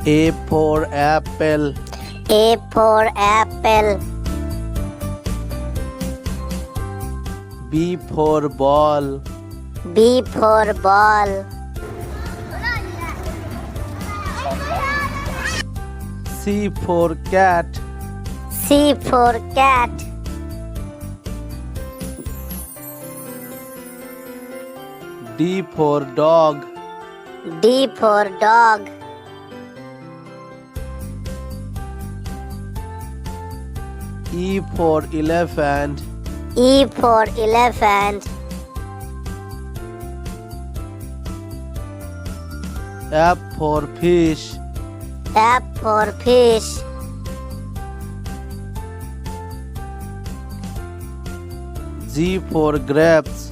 A for apple. A for apple. B for ball. B for ball. C for cat. C for cat. D for dog. D for dog. E for elephant. E for elephant. F for fish. F for fish. G for grapes.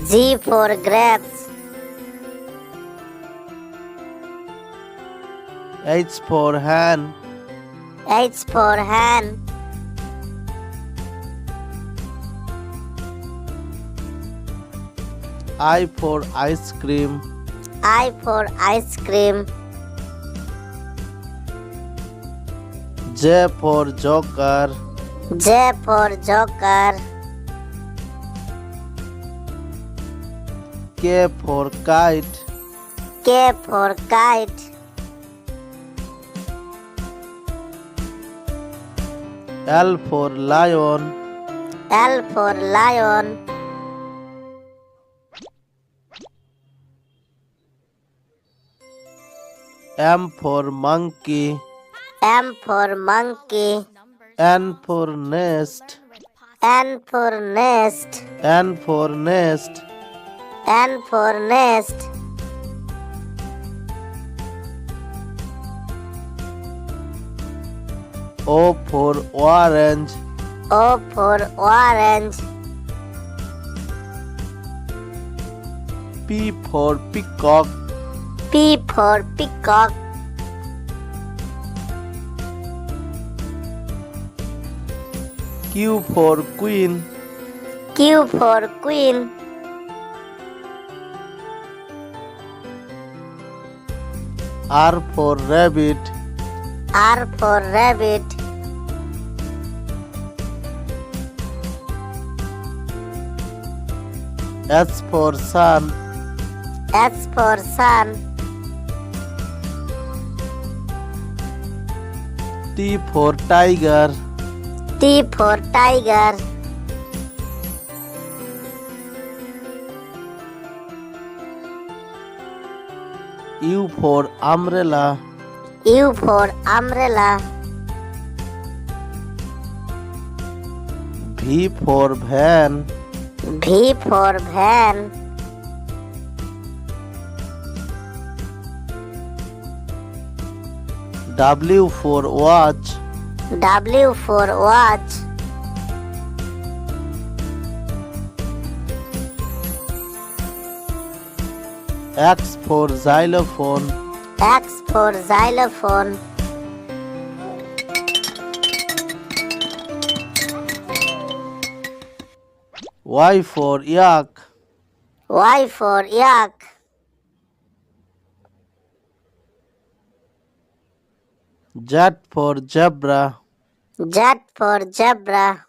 G for grapes. H for hen. H for hen. I for ice cream. I for ice cream. J for joker. J for joker. K for kite. K for kite. L for lion. L for lion. M for monkey. M for monkey. N for nest. N for nest. N for nest. N for nest. O for orange. O for orange. P for peacock. P for peacock. Q for queen. Q for queen. R for rabbit. R for rabbit. S for sun. S for sun. T for tiger. T for tiger. U for umbrella. U for umbrella. V for van. V for van. W for watch. W for watch. X for xylophone. X for xylophone. Y for yak. Y for yak. Z for zebra. Z for zebra.